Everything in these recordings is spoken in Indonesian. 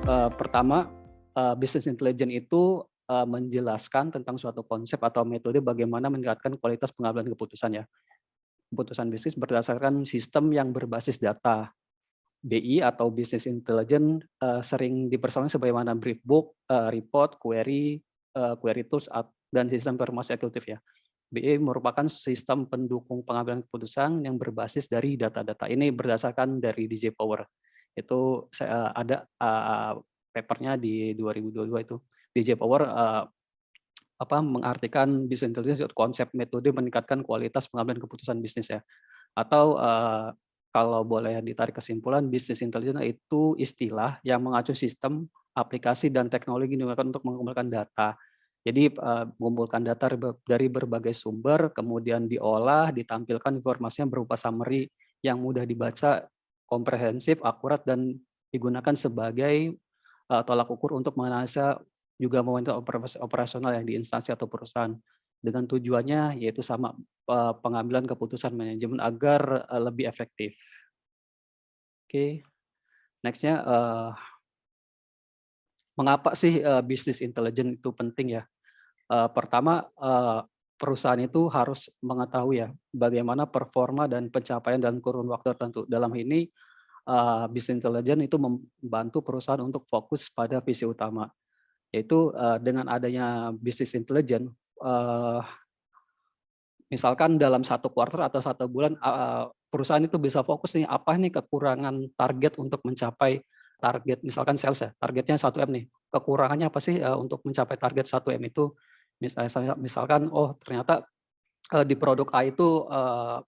Pertama, business intelligence itu, menjelaskan tentang suatu konsep atau metode bagaimana meningkatkan kualitas pengambilan keputusan ya. Keputusan bisnis berdasarkan sistem yang berbasis data. BI atau Business Intelligence, sering dipersoalkan sebagaimana brief book, report, query tools, dan sistem informasi eksekutif ya. BI merupakan sistem pendukung pengambilan keputusan yang berbasis dari data-data. Ini berdasarkan dari DJ Power. Itu ada papernya di 2022 itu. DJ Power mengartikan business intelligence konsep metode meningkatkan kualitas pengambilan keputusan bisnis ya. Atau kalau boleh ditarik kesimpulan, business intelligence itu istilah yang mengacu sistem, aplikasi, dan teknologi digunakan untuk mengumpulkan data. Jadi mengumpulkan data dari berbagai sumber, kemudian diolah, ditampilkan informasinya berupa summary yang mudah dibaca, komprehensif, akurat, dan digunakan sebagai tolak ukur untuk menganalisa juga momentum operasional yang di instansi atau perusahaan. Dengan tujuannya yaitu sama, pengambilan keputusan manajemen agar lebih efektif. Oke, next-nya mengapa sih business intelligence itu penting ya? Pertama, perusahaan itu harus mengetahui ya bagaimana performa dan pencapaian dalam kurun waktu tertentu. Dalam ini business intelligence itu membantu perusahaan untuk fokus pada visi utama, yaitu dengan adanya business intelligence, misalkan dalam 1 kuartal atau 1 bulan, perusahaan itu bisa fokus nih, apa nih kekurangan target untuk mencapai target, misalkan sales ya, targetnya 1M nih, kekurangannya apa sih untuk mencapai target 1M itu, misalkan, oh ternyata di produk A itu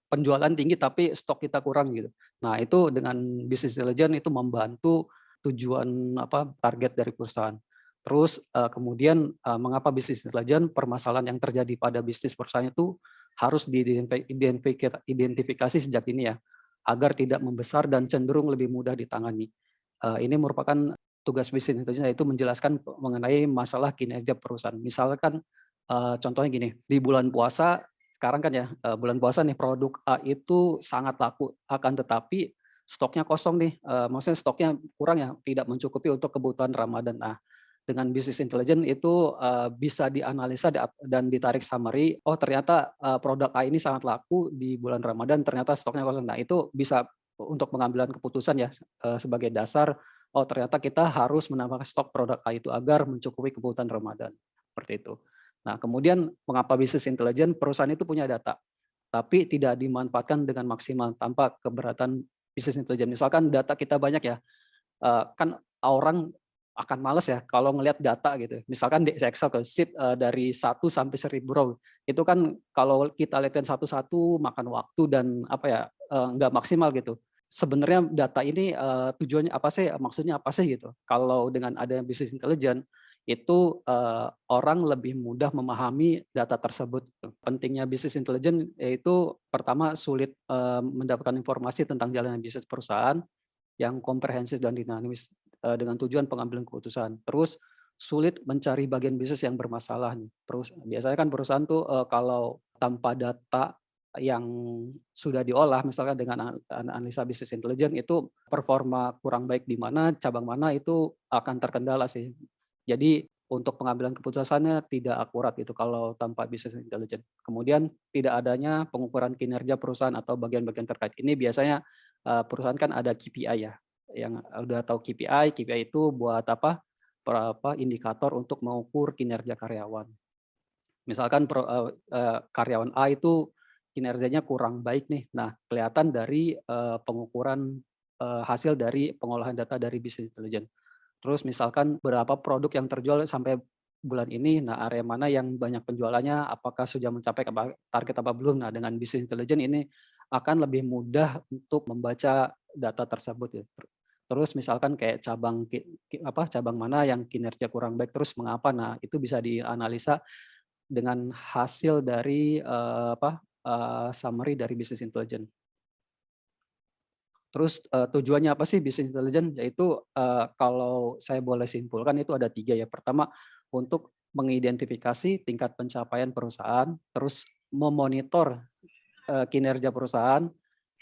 penjualan tinggi tapi stok kita kurang gitu. Nah itu dengan business intelligence itu membantu tujuan target dari perusahaan. Terus kemudian mengapa business intelligence, permasalahan yang terjadi pada bisnis perusahaan itu harus diidentifikasi sejak dini ya, agar tidak membesar dan cenderung lebih mudah ditangani. Ini merupakan tugas business intelligence, yaitu menjelaskan mengenai masalah kinerja perusahaan. Misalkan contohnya gini, di bulan puasa sekarang kan ya, bulan puasa nih produk A itu sangat laku, akan tetapi stoknya kosong nih, maksudnya stoknya kurang ya, tidak mencukupi untuk kebutuhan Ramadan. Nah, dengan business intelligence itu bisa dianalisa dan ditarik summary, oh ternyata produk A ini sangat laku di bulan Ramadan, ternyata stoknya kosong. Nah itu bisa untuk pengambilan keputusan ya, sebagai dasar, oh ternyata kita harus menambahkan stok produk A itu agar mencukupi kebutuhan Ramadan, seperti itu. Nah kemudian mengapa business intelligence, perusahaan itu punya data, tapi tidak dimanfaatkan dengan maksimal tanpa keberatan business intelligence. Misalkan data kita banyak ya, kan orang akan males ya kalau ngelihat data gitu. Misalkan di Excel ke sheet dari 1 sampai 1000 row. Itu kan kalau kita lihatin satu-satu makan waktu dan nggak maksimal gitu. Sebenarnya data ini tujuannya apa sih, maksudnya apa sih gitu. Kalau dengan ada business intelligence itu orang lebih mudah memahami data tersebut. Pentingnya business intelligence yaitu pertama sulit mendapatkan informasi tentang jalannya bisnis perusahaan yang komprehensif dan dinamis dengan tujuan pengambilan keputusan. Terus sulit mencari bagian bisnis yang bermasalah nih. Terus biasanya kan perusahaan tuh kalau tanpa data yang sudah diolah, misalkan dengan analisa bisnis intelligence, itu performa kurang baik di mana, cabang mana itu akan terkendala sih. Jadi untuk pengambilan keputusannya tidak akurat itu kalau tanpa business intelligence. Kemudian tidak adanya pengukuran kinerja perusahaan atau bagian-bagian terkait. Ini biasanya perusahaan kan ada KPI ya, yang udah tahu KPI, KPI itu buat indikator untuk mengukur kinerja karyawan. Misalkan karyawan A itu kinerjanya kurang baik nih. Nah, kelihatan dari pengukuran hasil dari pengolahan data dari business intelligence. Terus misalkan berapa produk yang terjual sampai bulan ini, nah area mana yang banyak penjualannya, apakah sudah mencapai target apa belum. Nah, dengan business intelligence ini akan lebih mudah untuk membaca data tersebut ya. Terus misalkan kayak cabang mana yang kinerja kurang baik, terus mengapa. Nah, itu bisa dianalisa dengan hasil dari summary dari business intelligence. Terus tujuannya apa sih business intelligence? Yaitu kalau saya boleh simpulkan itu ada 3 ya. Pertama, untuk mengidentifikasi tingkat pencapaian perusahaan, terus memonitor kinerja perusahaan,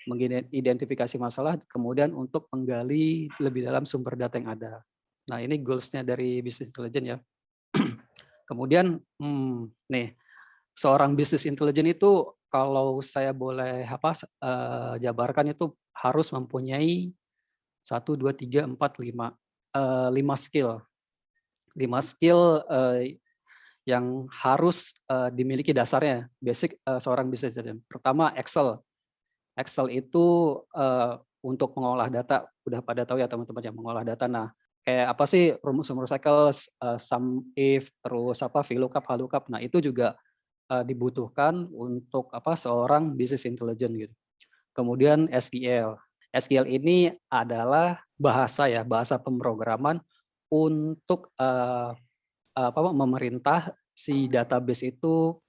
mengidentifikasi masalah, kemudian untuk menggali lebih dalam sumber data yang ada. Nah, ini goals-nya dari business intelligence ya. Kemudian, nih, seorang business intelligence itu kalau saya boleh jabarkan itu harus mempunyai 1, 2, 3, 4, 5, 5 skill. 5 skill, yang harus, dimiliki dasarnya, basic, seorang business intelligence. Pertama, Excel. Excel itu, untuk mengolah data, udah pada tahu ya teman-teman yang mengolah data. Nah, kayak apa sih rumus-rumus Excel, sum if, terus VLOOKUP, HLOOKUP. Nah, itu juga, dibutuhkan untuk seorang business intelligence gitu. Kemudian SQL. SQL ini adalah bahasa ya, bahasa pemrograman untuk, memerintah si database itu,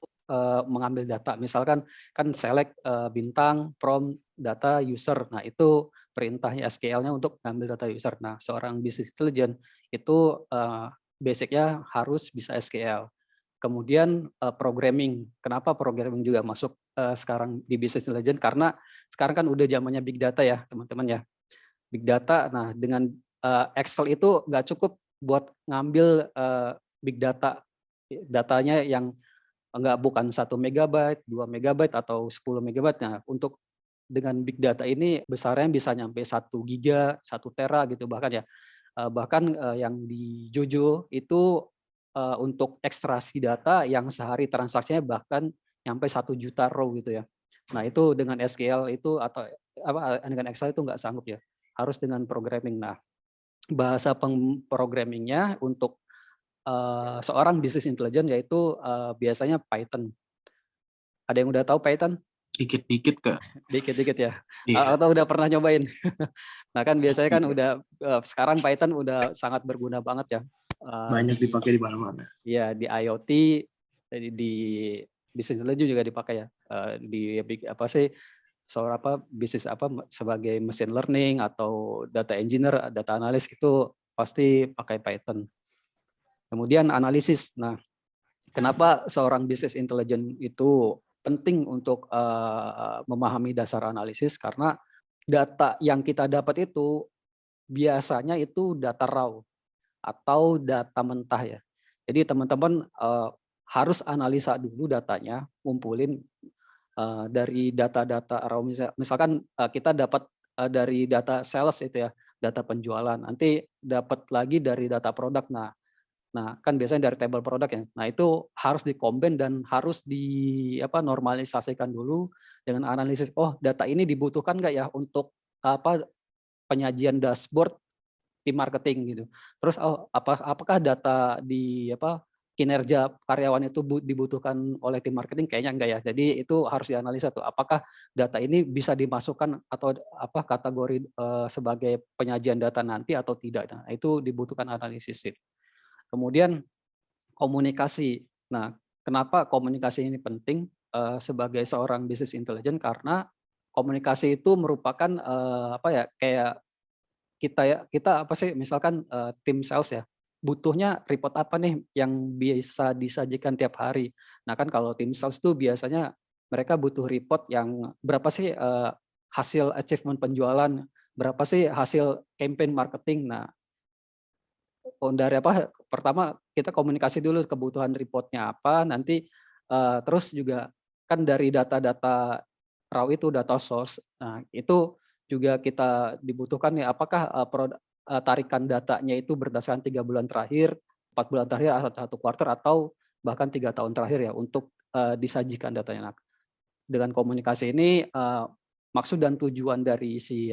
mengambil data. Misalkan kan select, bintang from data user. Nah, itu perintahnya SQL-nya untuk ngambil data user. Nah, seorang business intelligence itu, basic-nya harus bisa SQL. Kemudian, programming. Kenapa programming juga masuk, sekarang di business intelligence? Karena sekarang kan udah zamannya big data ya, teman-teman ya. Big data, nah dengan, Excel itu nggak cukup buat ngambil, big data, datanya yang bukan 1 MB, 2 MB, atau 10 MB. Nah, untuk dengan big data ini besarnya bisa nyampe 1 GB, 1 TB gitu bahkan ya. Bahkan, yang di Jojo itu, untuk ekstraksi data yang sehari transaksinya bahkan nyampe 1 juta row gitu ya. Nah, itu dengan SQL itu atau dengan Excel itu nggak sanggup ya, harus dengan programming. Nah, bahasa programming-nya untuk, seorang business intelligence yaitu, biasanya Python. Ada yang udah tahu Python? Dikit-dikit, Kak. Dikit-dikit ya? Iya. Atau udah pernah nyobain? Nah, kan biasanya kan Iya. udah, sekarang Python udah sangat berguna banget ya, Banyak di dipakai di mana-mana. ya di IoT, di business intelligence juga dipakai ya, di bisnis sebagai machine learning atau data engineer, data analis itu pasti pakai Python. Kemudian analisis. Nah, kenapa seorang business intelligence itu penting untuk, memahami dasar analisis? Karena data yang kita dapat itu biasanya itu data raw atau data mentah ya. Jadi teman-teman, harus analisa dulu datanya, ngumpulin, dari data-data raw. Misalkan, kita dapat, dari data sales itu ya, data penjualan, nanti dapat lagi dari data produk. Nah, kan biasanya dari table produk ya. Nah, itu harus di-combine dan harus normalisasikan dulu dengan analisis, oh data ini dibutuhkan nggak ya untuk penyajian dashboard tim marketing gitu. Terus apakah data kinerja karyawan itu dibutuhkan oleh tim marketing? Kayaknya enggak ya. Jadi itu harus dianalisa tuh, apakah data ini bisa dimasukkan atau kategori, sebagai penyajian data nanti atau tidak. Nah, itu dibutuhkan analisis itu. Kemudian komunikasi. Nah, kenapa komunikasi ini penting, sebagai seorang business intelligence? Karena komunikasi itu merupakan, kayak kita misalkan, tim sales ya, butuhnya report apa nih yang bisa disajikan tiap hari. Nah, kan kalau tim sales tuh biasanya mereka butuh report yang berapa sih, hasil achievement penjualan, berapa sih hasil campaign marketing. Nah, dari pertama kita komunikasi dulu kebutuhan reportnya apa, nanti, terus juga kan dari data-data raw itu data source. Nah, itu juga kita dibutuhkan ya, apakah, tarikan datanya itu berdasarkan 3 bulan terakhir, 4 bulan terakhir, atau 1 kuartal, atau bahkan 3 tahun terakhir ya untuk, disajikan datanya. Nah, dengan komunikasi ini, maksud dan tujuan dari si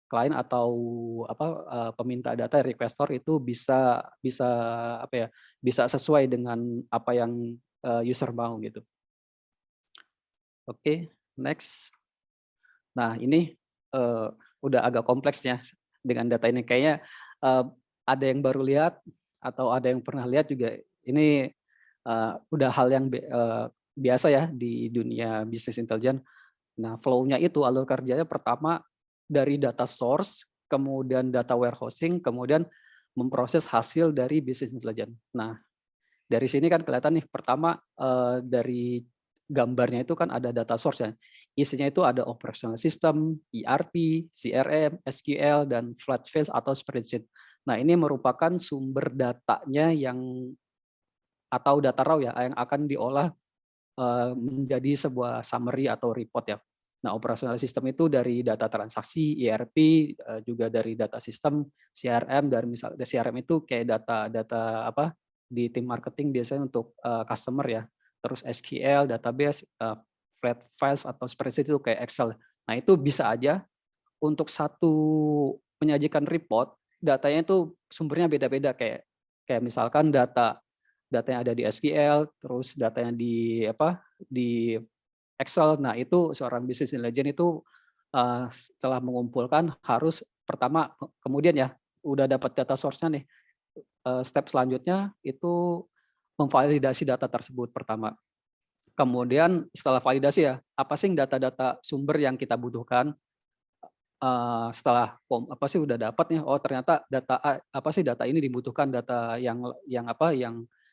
klien atau peminta data requestor itu bisa bisa bisa sesuai dengan apa yang, user mau gitu. Oke, next. Nah, ini, udah agak kompleks ya dengan data ini. Kayaknya, ada yang baru lihat atau ada yang pernah lihat juga ini, udah hal yang biasa ya di dunia bisnis intelligence. Nah, flow-nya itu alur kerjanya pertama dari data source, kemudian data warehousing, kemudian memproses hasil dari business intelligence. Nah, dari sini kan kelihatan nih pertama, dari gambarnya itu kan ada data source ya. Isinya itu ada operational system, ERP, CRM, SQL, dan flat files atau spreadsheet. Nah, ini merupakan sumber datanya atau data raw ya, yang akan diolah menjadi sebuah summary atau report ya. Nah, operasional sistem itu dari data transaksi, ERP, juga dari data sistem, CRM, dari misalnya CRM itu kayak data apa di tim marketing biasanya untuk customer ya. Terus SQL, database, flat files atau spreadsheet itu kayak Excel. Nah, itu bisa aja untuk satu menyajikan report, datanya itu sumbernya beda-beda kayak kayak misalkan data yang ada di SQL, terus data yang di Excel. Nah, itu seorang business intelligence itu setelah mengumpulkan harus pertama kemudian ya udah dapat data source-nya nih, step selanjutnya itu memvalidasi data tersebut pertama. Kemudian setelah validasi ya, apa sih data-data sumber yang kita butuhkan, setelah apa sih udah dapat nih, oh ternyata data apa sih data ini dibutuhkan data yang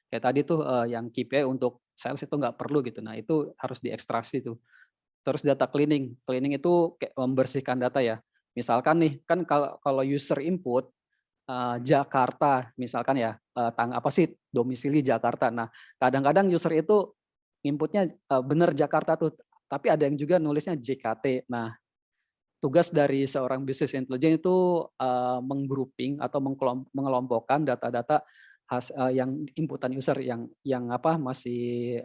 kayak tadi tuh, yang KPI untuk sales itu nggak perlu gitu. Nah, itu harus diekstraksi tuh. Terus data cleaning, cleaning itu kayak membersihkan data ya. Misalkan nih, kan kalau kalau user input, Jakarta misalkan ya, apa sih domisili Jakarta. Nah, kadang-kadang user itu inputnya, bener Jakarta tuh, tapi ada yang juga nulisnya JKT. Nah, tugas dari seorang business intelligence itu menggrouping atau mengelompokkan data-data yang inputan user yang masih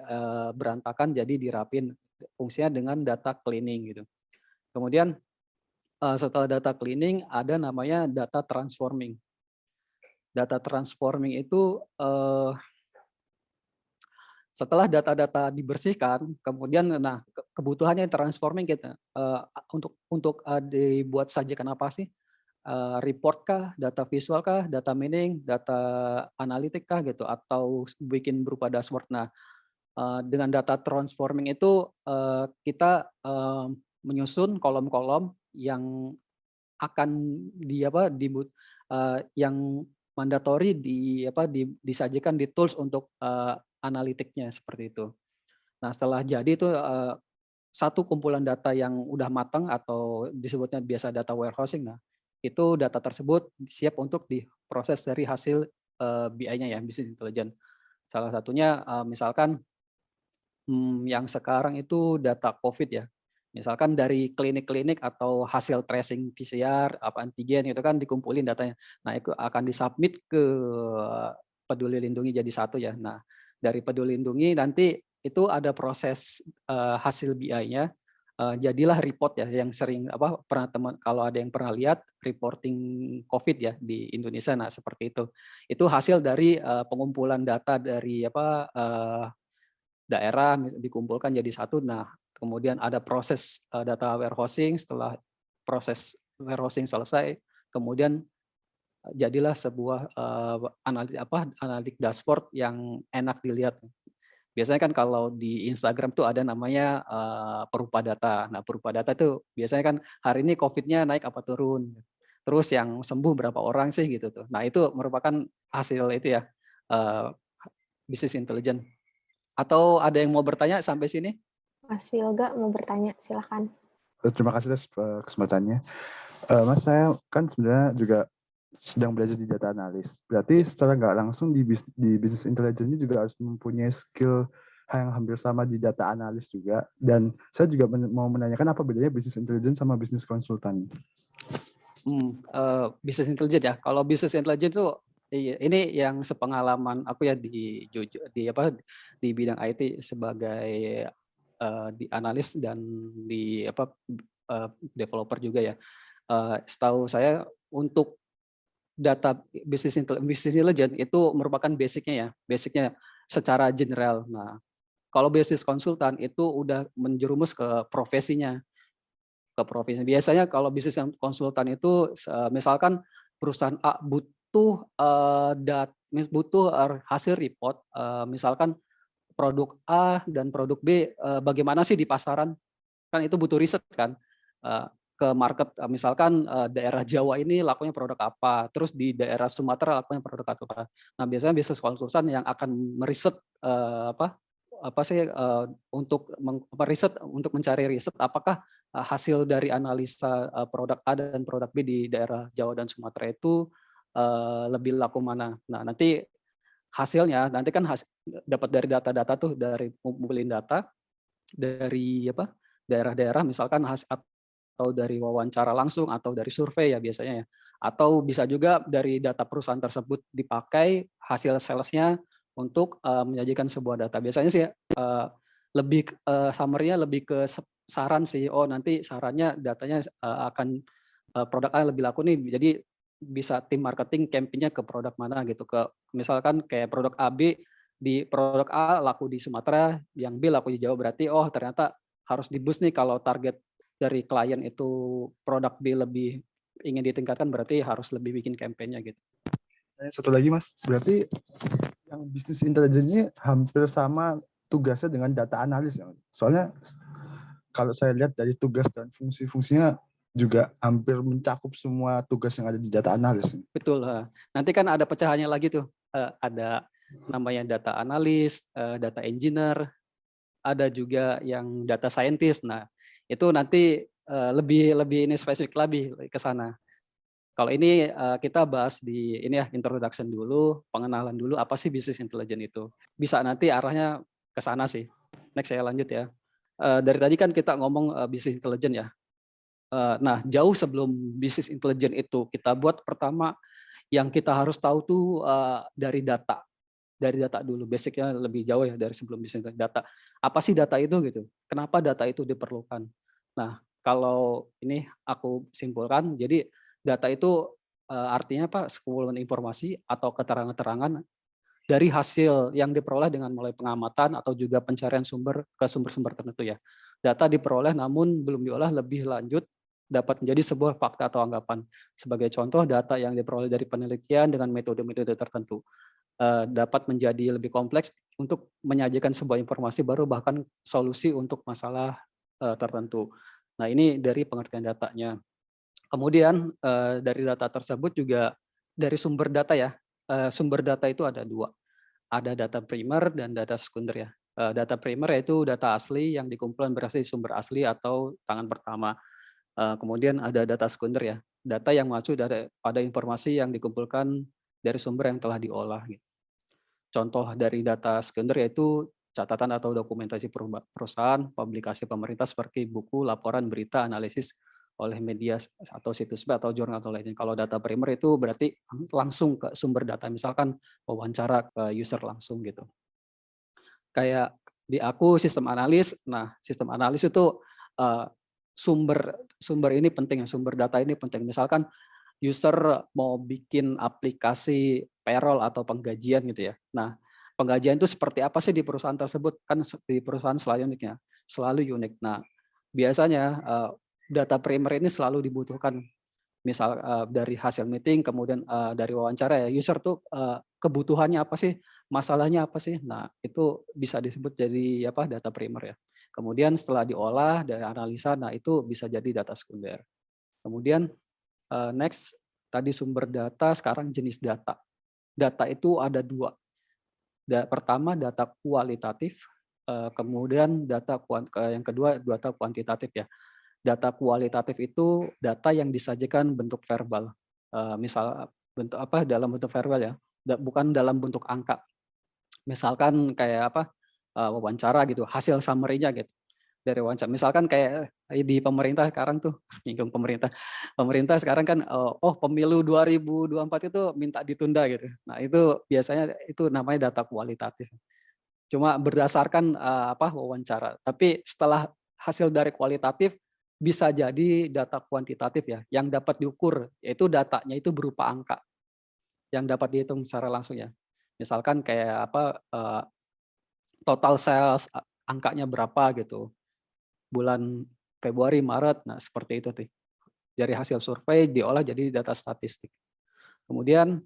berantakan jadi dirapin fungsinya dengan data cleaning gitu. Kemudian setelah data cleaning ada namanya data transforming. Data transforming itu setelah data-data dibersihkan, kemudian nah kebutuhannya transforming kita dibuat sajikan apa sih? Report kah, data visual kah, data mining, data analitik kah gitu atau bikin berupa dashboard. Nah, dengan data transforming itu kita menyusun kolom-kolom yang akan yang mandatory disajikan di tools untuk analitiknya seperti itu. Nah, setelah jadi itu satu kumpulan data yang udah matang atau disebutnya biasa data warehousing. Nah, itu data tersebut siap untuk diproses dari hasil BI-nya ya, business intelligence. Salah satunya misalkan yang sekarang itu data COVID ya. Misalkan dari klinik-klinik atau hasil tracing PCR, antigen itu kan dikumpulin datanya. Nah, itu akan disubmit ke Peduli Lindungi jadi satu ya. Nah, dari Peduli Lindungi nanti itu ada proses hasil BI-nya, jadilah report ya yang sering pernah teman kalau ada yang pernah lihat reporting COVID ya di Indonesia. Nah, seperti itu. Itu hasil dari pengumpulan data dari daerah dikumpulkan jadi satu. Nah, kemudian ada proses data warehousing. Setelah proses warehousing selesai, kemudian jadilah sebuah analitik dashboard yang enak dilihat. Biasanya kan kalau di Instagram tuh ada namanya perupa data. Nah, perupa data tuh biasanya kan hari ini COVID-nya naik apa turun. Terus yang sembuh berapa orang sih gitu tuh. Nah, itu merupakan hasil itu ya, business intelligence. Atau ada yang mau bertanya sampai sini? Mas Wilga mau bertanya, silakan. Terima kasih atas kesempatannya. Mas, saya kan sebenarnya juga sedang belajar di data analis. Berarti secara nggak langsung di business intelligence ini juga harus mempunyai skill yang hampir sama di data analis juga. Dan saya juga mau menanyakan apa bedanya business intelligence sama business konsultan. Business intelligence ya. Kalau business intelligence itu ini yang sepengalaman aku ya di bidang IT sebagai di analis dan di developer juga ya. Setahu saya untuk data business intelligence itu merupakan basicnya secara general. Nah, kalau business konsultan itu udah menjerumus ke profesinya. Biasanya kalau bisnis konsultan itu misalkan perusahaan A butuh hasil report, misalkan produk A dan produk B bagaimana sih di pasaran, kan itu butuh riset kan, ke market, misalkan daerah Jawa ini lakunya produk apa, terus di daerah Sumatera lakunya produk apa. Nah, biasanya bisnis konsultan yang akan meriset untuk riset untuk mencari riset apakah hasil dari analisa produk A dan produk B di daerah Jawa dan Sumatera itu lebih laku mana. Nah, nanti hasilnya nanti kan dapat dari data-data tuh, dari ngumpulin data dari daerah-daerah misalkan atau dari wawancara langsung atau dari survei ya biasanya ya. Atau bisa juga dari data perusahaan tersebut dipakai hasil salesnya untuk menyajikan sebuah data. Biasanya sih lebih summary-nya lebih ke saran sih. Oh, nanti sarannya datanya akan produk A lebih laku nih. Jadi bisa tim marketing campaign-nya ke produk mana gitu, ke misalkan kayak produk AB, di produk A laku di Sumatera, yang B laku di Jawa, berarti oh ternyata harus di-boost nih kalau target dari klien itu produk B lebih ingin ditingkatkan, berarti harus lebih bikin campaign-nya gitu. Satu lagi Mas, berarti yang bisnis intelligence ini hampir sama tugasnya dengan data analis ya. Soalnya kalau saya lihat dari tugas dan fungsi-fungsinya juga hampir mencakup semua tugas yang ada di data analis. Betul. Nanti kan ada pecahannya lagi tuh. Ada namanya data analis, data engineer, ada juga yang data scientist. Nah, itu nanti lebih ini spesifik lebih ke sana. Kalau ini kita bahas di ini ya, introduction dulu, pengenalan dulu apa sih business intelligence itu. Bisa nanti arahnya ke sana sih. Next saya lanjut ya. Dari tadi kan kita ngomong business intelligence ya. Nah, jauh sebelum business intelligence itu kita buat, pertama yang kita harus tahu tuh dari data. Dari data dulu, basicnya lebih jauh ya dari sebelum business data. Apa sih data itu gitu? Kenapa data itu diperlukan? Nah, kalau ini aku simpulkan, jadi data itu artinya apa? Sekumpulan informasi atau keterangan-keterangan dari hasil yang diperoleh dengan mulai pengamatan atau juga pencarian sumber ke sumber-sumber tertentu ya. Data diperoleh namun belum diolah lebih lanjut dapat menjadi sebuah fakta atau anggapan. Sebagai contoh, data yang diperoleh dari penelitian dengan metode-metode tertentu dapat menjadi lebih kompleks untuk menyajikan sebuah informasi baru, bahkan solusi untuk masalah tertentu. Nah, ini dari pengertian datanya. Kemudian dari data tersebut juga dari sumber data ya. Sumber data itu ada dua. Ada data primer dan data sekunder ya. Data primer yaitu data asli yang dikumpulkan berasal dari sumber asli atau tangan pertama. Kemudian ada data sekunder ya. Data yang mengacu pada informasi yang dikumpulkan dari sumber yang telah diolah. Gitu. Contoh dari data sekunder yaitu catatan atau dokumentasi perusahaan, publikasi pemerintah seperti buku, laporan, berita, analisis oleh media atau situs web atau jurnal atau lainnya. Kalau data primer itu berarti langsung ke sumber data, misalkan wawancara ke user langsung gitu. Kayak di aku sistem analis, nah sistem analis itu sumber ini penting, sumber data ini penting. Misalkan user mau bikin aplikasi payroll atau penggajian gitu ya. Nah, penggajian itu seperti apa sih di perusahaan tersebut? Kan di perusahaan selalu unik. Nah, biasanya data primer ini selalu dibutuhkan. Misal dari hasil meeting, kemudian dari wawancara ya, user tuh kebutuhannya apa sih, masalahnya apa sih? Nah, itu bisa disebut jadi apa? Data primer ya. Kemudian setelah diolah dari analisa, nah itu bisa jadi data sekunder. Kemudian next, tadi sumber data, sekarang jenis data. Data itu ada dua. Pertama data kualitatif, kemudian yang kedua data kuantitatif ya. Data kualitatif itu data yang disajikan bentuk verbal, misal bentuk apa dalam bentuk verbal ya, bukan dalam bentuk angka. Misalkan kayak apa wawancara gitu, hasil summary-nya gitu. Dari wawancara. Misalkan kayak di pemerintah sekarang tuh, nyinggung pemerintah. Pemerintah sekarang kan pemilu 2024 itu minta ditunda gitu. Nah, itu biasanya itu namanya data kualitatif. Cuma berdasarkan wawancara. Tapi setelah hasil dari kualitatif bisa jadi data kuantitatif ya, yang dapat diukur, yaitu datanya itu berupa angka yang dapat dihitung secara langsung ya. Misalkan kayak total sales angkanya berapa gitu. Bulan Februari, Maret, nah seperti itu tuh. Dari hasil survei diolah jadi data statistik. Kemudian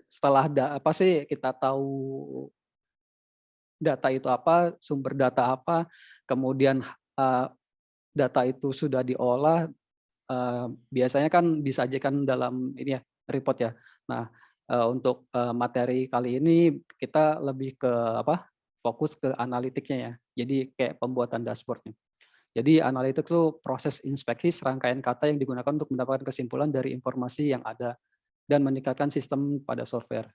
setelah apa sih kita tahu data itu apa, sumber data apa, kemudian data itu sudah diolah, biasanya kan disajikan dalam ini ya report ya. Nah, untuk materi kali ini kita lebih ke fokus ke analitiknya ya. Jadi kayak pembuatan dashboardnya. Jadi analitik itu proses inspeksi serangkaian kata yang digunakan untuk mendapatkan kesimpulan dari informasi yang ada dan meningkatkan sistem pada software.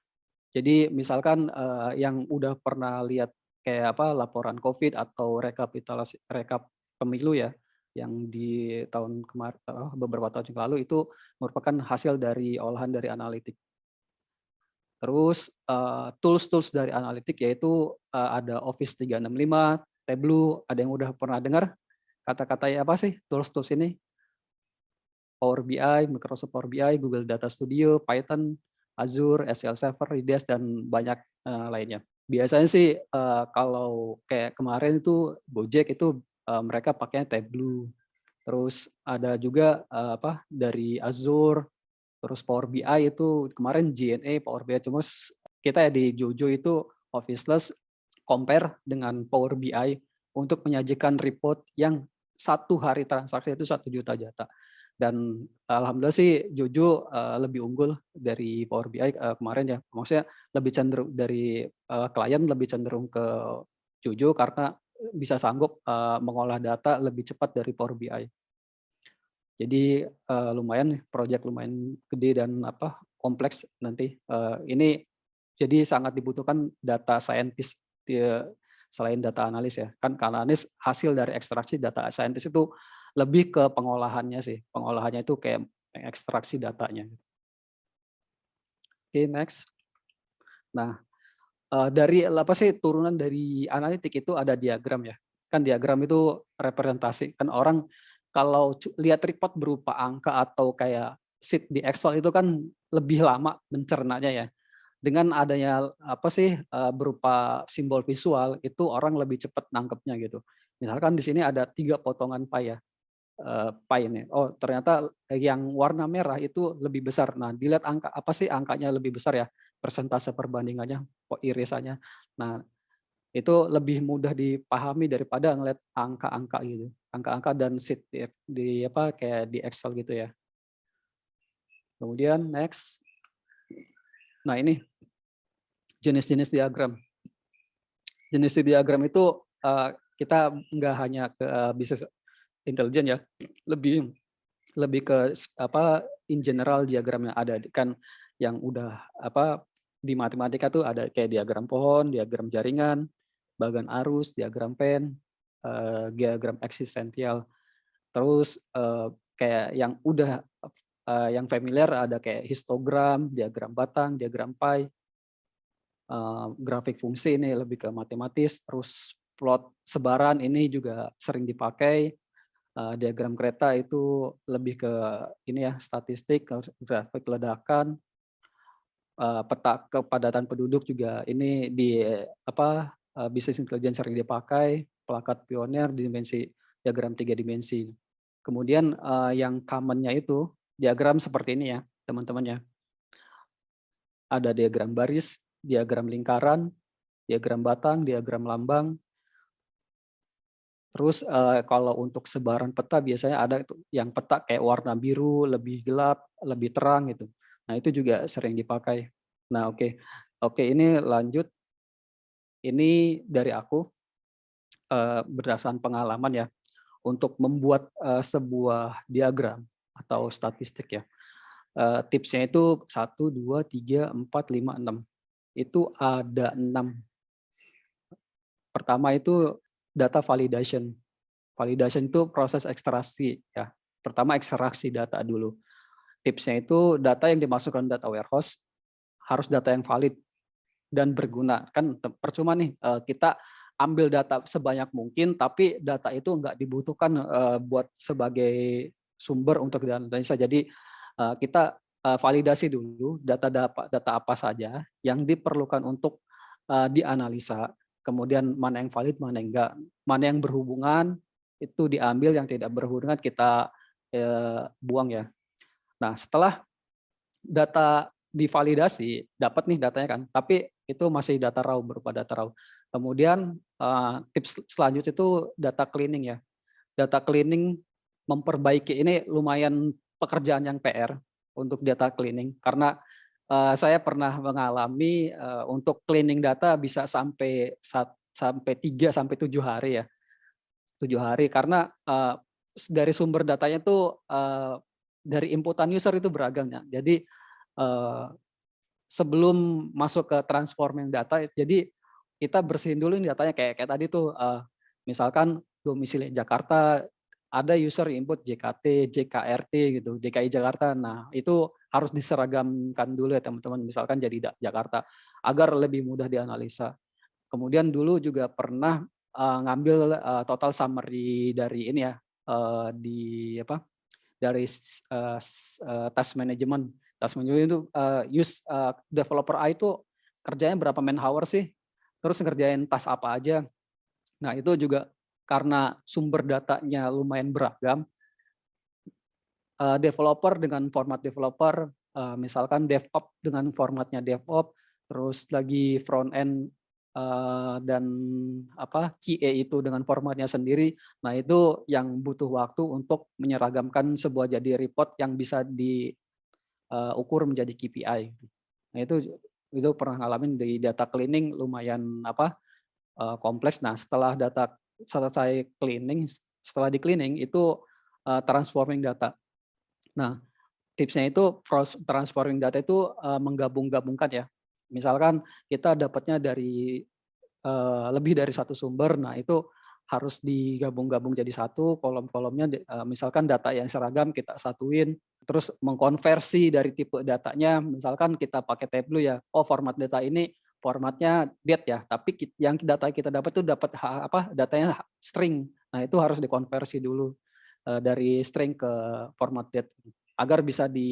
Jadi misalkan yang udah pernah lihat kayak apa laporan COVID atau rekap pemilu ya, yang di tahun kemarin beberapa tahun yang lalu itu merupakan hasil dari olahan dari analitik. Terus tools-tools dari analitik yaitu ada Office 365, Tableau, ada yang udah pernah dengar kata-katanya apa sih tools-tools ini? Power BI, Microsoft Power BI, Google Data Studio, Python, Azure, SQL Server, Redis, dan banyak lainnya. Biasanya sih kalau kayak kemarin itu Gojek itu mereka pakainya Tableau. Terus ada juga apa dari Azure, terus Power BI itu kemarin JNE Power BI, cuma kita ya di Jojo itu Officeless compare dengan Power BI untuk menyajikan report yang 1 hari transaksi itu 1 juta data. Dan alhamdulillah sih Jojo lebih unggul dari Power BI kemarin ya. Maksudnya lebih cenderung dari klien lebih cenderung ke Jojo karena bisa sanggup mengolah data lebih cepat dari Power BI. Jadi lumayan proyek lumayan gede dan apa kompleks nanti. Ini jadi sangat dibutuhkan data scientist selain data analis ya. Kan analis hasil dari ekstraksi, data scientist itu lebih ke pengolahannya sih. Pengolahannya itu kayak ekstraksi datanya. Oke, next. Nah, dari apa sih turunan dari analitik itu ada diagram ya. Kan diagram itu representasi. Kan orang kalau lihat report berupa angka atau kayak sheet di Excel itu kan lebih lama mencernanya ya. Dengan adanya apa sih berupa simbol visual itu orang lebih cepat nangkepnya gitu. Misalkan di sini ada 3 potongan pie ya. Pie ini. Oh, ternyata yang warna merah itu lebih besar. Nah, dilihat angka apa sih angkanya lebih besar ya? Persentase perbandingannya, irisannya. Nah, itu lebih mudah dipahami daripada ngeliat angka-angka gitu. Angka-angka dan sheet di apa kayak di Excel gitu ya. Kemudian next. Nah, ini jenis-jenis diagram. Jenis diagram itu kita nggak hanya ke bisnis intelijen ya, lebih ke apa in general diagram yang ada kan yang udah apa di matematika tuh ada kayak diagram pohon, diagram jaringan, bagan arus, diagram Venn, diagram eksistensial. Terus kayak yang udah yang familiar ada kayak histogram, diagram batang, diagram pie, grafik fungsi ini lebih ke matematis, terus plot sebaran ini juga sering dipakai, diagram kereta itu lebih ke ini ya statistik, grafik ledakan, peta kepadatan penduduk juga ini di apa bisnis intelligence sering dipakai, plakat pionir dimensi diagram 3 dimensi. Kemudian yang common-nya itu diagram seperti ini ya teman-teman ya. Ada diagram baris, diagram lingkaran, diagram batang, diagram lambang. Terus kalau untuk sebaran peta biasanya ada yang peta kayak warna biru, lebih gelap, lebih terang gitu. Nah, itu juga sering dipakai. Nah, oke, ini lanjut. Ini dari aku berdasarkan pengalaman ya untuk membuat sebuah diagram atau statistik ya. Tipsnya itu 1, 2, 3, 4, 5, 6. Itu ada 6. Pertama itu data validation. Validation itu proses ekstraksi ya. Pertama ekstraksi data dulu. Tipsnya itu data yang dimasukkan data warehouse harus data yang valid dan berguna. Kan percuma nih kita ambil data sebanyak mungkin tapi data itu nggak dibutuhkan buat sebagai sumber untuk dianalisa. Jadi kita validasi dulu data apa saja yang diperlukan untuk dianalisa. Kemudian mana yang valid, mana yang enggak, mana yang berhubungan itu diambil, yang tidak berhubungan kita buang ya. Nah, setelah data divalidasi, dapat nih datanya kan, tapi itu masih data raw, berupa data raw. Kemudian tips selanjutnya itu data cleaning ya. Data cleaning memperbaiki ini lumayan pekerjaan yang PR untuk data cleaning karena saya pernah mengalami untuk cleaning data bisa sampai 3 sampai 7 hari ya. 7 hari karena dari sumber datanya tuh dari inputan user itu beragam ya. Jadi sebelum masuk ke transforming data, jadi kita bersihin dulu nih datanya kayak tadi tuh misalkan domisili Jakarta, ada user input JKT, JKRT gitu, DKI Jakarta. Nah, itu harus diseragamkan dulu ya teman-teman, misalkan jadi Jakarta agar lebih mudah dianalisa. Kemudian dulu juga pernah ngambil total summary dari ini ya, di apa? Dari task management. Task management itu developer A itu kerjanya berapa man hour sih? Terus ngerjain task apa aja. Nah, itu juga karena sumber datanya lumayan beragam, developer dengan format developer, misalkan DevOps dengan formatnya DevOps, terus lagi front end dan QA itu dengan formatnya sendiri. Nah, itu yang butuh waktu untuk menyeragamkan sebuah jadi report yang bisa diukur menjadi KPI. Nah, itu pernah ngalamin di data cleaning lumayan kompleks. Nah, setelah data selesai cleaning, setelah di cleaning itu transforming data. Nah, tipsnya itu transforming data itu menggabung-gabungkan ya. Misalkan kita dapatnya dari lebih dari satu sumber, nah itu harus digabung-gabung jadi satu, kolom-kolomnya misalkan data yang seragam kita satuin, terus mengkonversi dari tipe datanya, misalkan kita pakai Tableau ya, format data ini formatnya date ya, tapi yang data kita dapat tuh dapat datanya string. Nah, itu harus dikonversi dulu dari string ke format date agar bisa di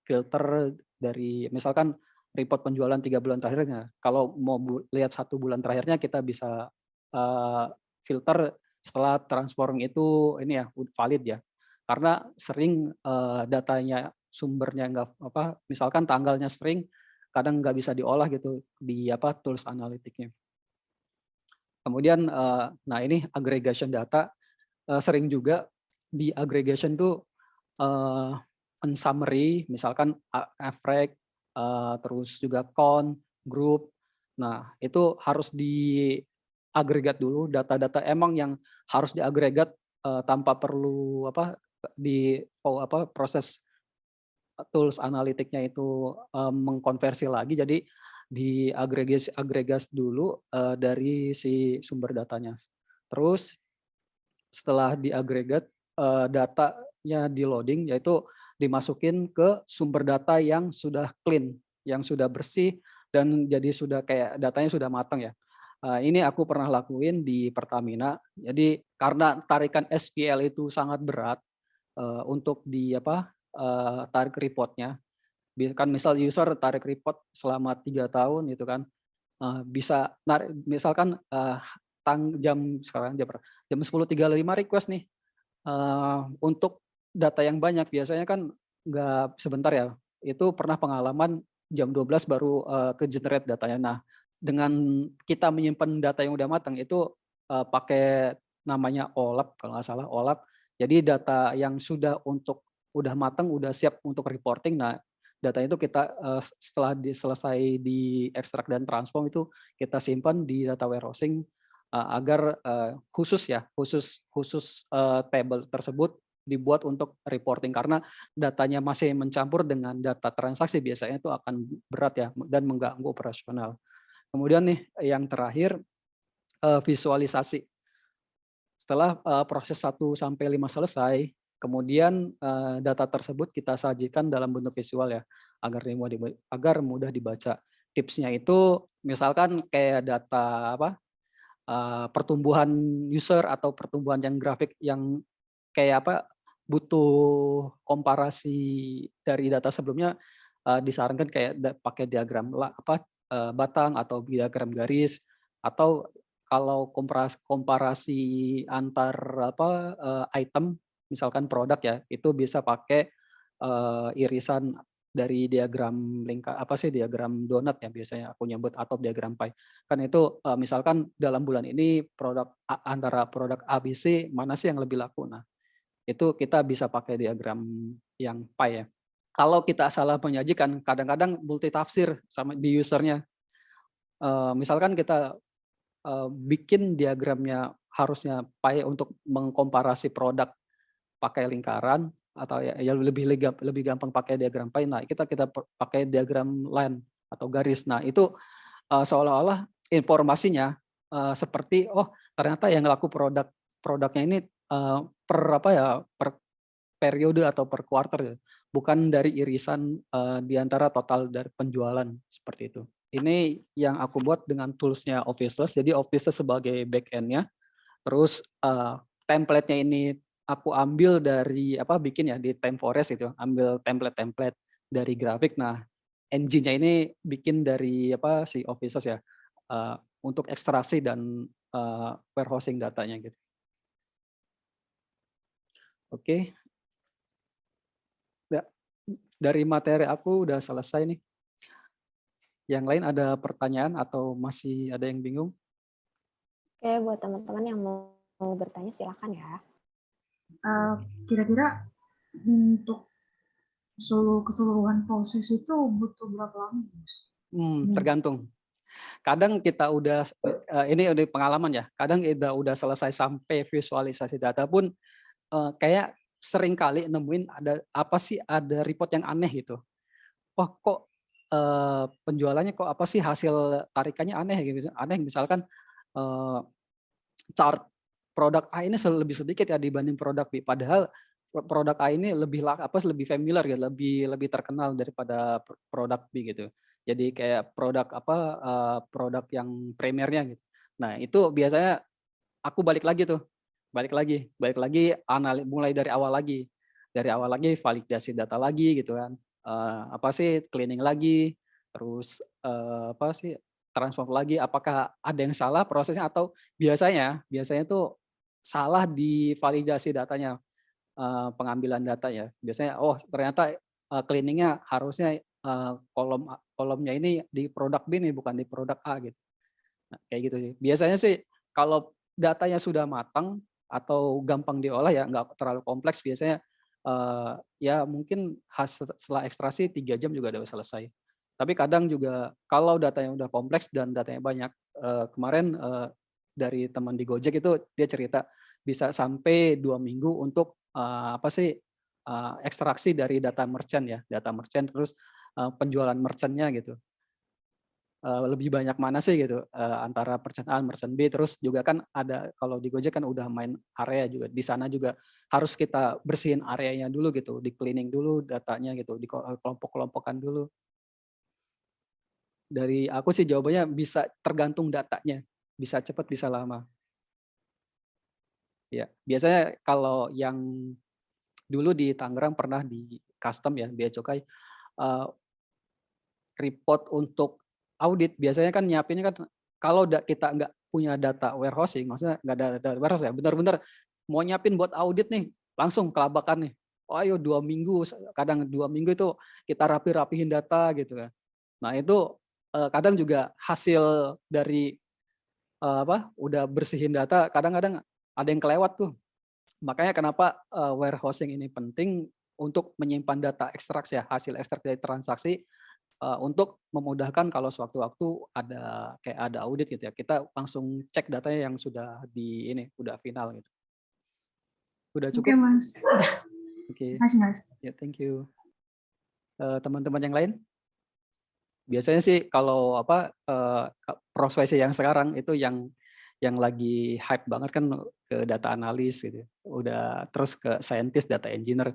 filter dari misalkan report penjualan 3 bulan terakhirnya. Kalau mau lihat 1 bulan terakhirnya kita bisa filter setelah transforming itu ini ya valid ya. Karena sering datanya sumbernya misalkan tanggalnya string kadang nggak bisa diolah gitu di tools analitiknya. Kemudian nah ini aggregation data sering juga di aggregation tuh summary misalkan average terus juga count, group. Nah, itu harus diagregat dulu data-data emang yang harus diagregat tanpa perlu proses tools analitiknya itu mengkonversi lagi, jadi agregasi dulu dari si sumber datanya. Terus setelah diagregat datanya di loading, yaitu dimasukin ke sumber data yang sudah clean, yang sudah bersih dan jadi sudah kayak datanya sudah matang ya. Ini aku pernah lakuin di Pertamina. Jadi karena tarikan SQL itu sangat berat untuk tarik reportnya, kan misal user tarik report selama 3 tahun gitu kan, bisa misalkan sekarang jam 10.35 request nih untuk data yang banyak, biasanya kan nggak sebentar ya, itu pernah pengalaman jam 12 baru ke generate datanya. Nah, dengan kita menyimpan data yang udah matang itu pakai namanya OLAP kalau nggak salah, OLAP. Jadi data yang udah matang, udah siap untuk reporting. Nah, data itu kita setelah selesai di ekstrak dan transform itu kita simpan di data warehousing agar khusus table tersebut dibuat untuk reporting, karena datanya masih mencampur dengan data transaksi biasanya itu akan berat ya dan mengganggu operasional. Kemudian nih yang terakhir visualisasi. Setelah proses 1 sampai 5 selesai, kemudian data tersebut kita sajikan dalam bentuk visual ya agar mudah dibaca. Tipsnya itu misalkan kayak data pertumbuhan user atau pertumbuhan yang grafik yang kayak butuh komparasi dari data sebelumnya, disarankan kayak pakai diagram batang atau diagram garis, atau kalau komparasi antar item misalkan produk ya, itu bisa pakai irisan dari diagram diagram donat ya biasanya aku nyebut, atau diagram pie. Kan itu misalkan dalam bulan ini antara produk ABC mana sih yang lebih laku. Nah, itu kita bisa pakai diagram yang pie ya. Kalau kita salah menyajikan, kadang-kadang multitafsir sama di usernya. Misalkan kita bikin diagramnya harusnya untuk mengkomparasi produk pakai lingkaran atau ya lebih gampang pakai diagram pie. Nah, kita pakai diagram line atau garis. Nah, itu seolah-olah informasinya seperti ternyata yang laku produknya ini per periode atau per quarter, bukan dari irisan di antara total dari penjualan seperti itu. Ini yang aku buat dengan toolsnya Officeless. Jadi Officeless sebagai back-end-nya. Terus template-nya ini aku ambil dari bikin ya di TimeForest itu, ambil template-template dari grafik. Nah, engine-nya ini bikin dari si Officeless ya, untuk ekstraksi dan warehousing datanya gitu. Oke. Dari materi aku udah selesai nih. Yang lain ada pertanyaan atau masih ada yang bingung? Oke, buat teman-teman yang mau bertanya silakan ya. Kira-kira untuk keseluruhan proses itu butuh berapa lama? Tergantung. Kadang kita udah ini udah pengalaman ya. Kadang kita udah selesai sampai visualisasi data pun kayak sering kali nemuin ada report yang aneh gitu. Kok penjualannya kok hasil tarikannya aneh gitu. Aneh misalkan chart produk A ini lebih sedikit ya dibanding produk B, padahal produk A ini lebih familiar ya, lebih terkenal daripada produk B gitu. Jadi kayak produk yang primernya gitu. Nah, itu biasanya aku balik lagi mulai dari awal lagi. Dari awal lagi validasi data lagi gitu kan. Cleaning lagi, terus transform lagi, apakah ada yang salah prosesnya atau biasanya itu salah di validasi datanya, pengambilan data ya. Biasanya ternyata cleaningnya harusnya kolomnya ini di produk B nih, bukan di produk A gitu. Nah, kayak gitu sih. Biasanya sih kalau datanya sudah matang atau gampang diolah ya, nggak terlalu kompleks, biasanya ya mungkin setelah ekstraksi 3 jam juga udah selesai. Tapi kadang juga kalau datanya udah kompleks dan datanya banyak, kemarin dari teman di Gojek itu dia cerita bisa sampai 2 minggu untuk ekstraksi dari data merchant ya, terus penjualan merchant-nya gitu. Lebih banyak mana sih gitu antara merchant A, merchant B, terus juga kan ada kalau di Gojek kan udah main area juga, di sana juga harus kita bersihin areanya dulu gitu, di cleaning dulu datanya gitu, di kelompok-kelompokan dulu. Dari aku sih jawabannya bisa tergantung datanya, bisa cepat bisa lama. Ya, biasanya kalau yang dulu di Tangerang pernah di custom ya, Bea Cukai, report untuk audit biasanya kan nyiapinnya kan kalau kita nggak punya data warehousing, maksudnya nggak ada data warehouse ya, benar-benar mau nyiapin buat audit nih, langsung kelabakan nih. Ayo 2 minggu, kadang 2 minggu itu kita rapihin data gitu kan. Nah itu kadang juga hasil dari udah bersihin data, kadang-kadang ada yang kelewat tuh. Makanya kenapa warehousing ini penting untuk menyimpan data ekstraksi ya, hasil ekstrak dari transaksi, untuk memudahkan kalau sewaktu-waktu ada audit gitu ya, kita langsung cek datanya yang sudah udah final gitu. Udah cukup? Oke, Mas. Oke. Makasih, Mas. Ya, thank you. Teman-teman yang lain? Biasanya sih kalau profesi yang sekarang itu yang lagi hype banget kan ke data analis gitu. Udah terus ke scientist, data engineer.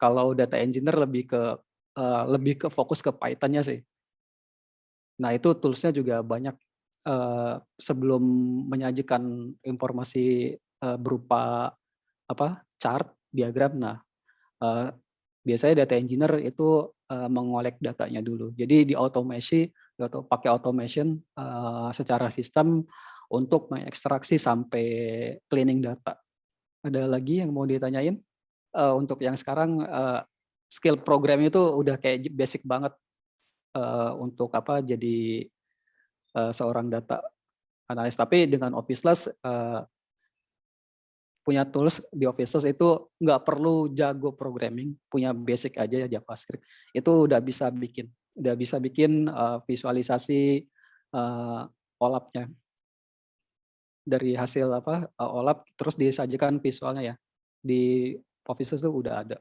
Kalau data engineer lebih ke fokus ke Python-nya sih. Nah, itu tools-nya juga banyak. Sebelum menyajikan informasi berupa chart, diagram. Nah, biasanya data engineer itu mengolek datanya dulu. Jadi pakai automation secara sistem untuk mengekstraksi sampai cleaning data. Ada lagi yang mau ditanyain? Untuk yang sekarang skill program itu udah kayak basic banget untuk jadi seorang data analis. Tapi dengan Officeless punya tools di Officeless itu nggak perlu jago programming, punya basic aja ya JavaScript. Itu udah bisa bikin visualisasi OLAP-nya. dari hasil OLAP terus disajikan visualnya ya. Di Office itu udah ada.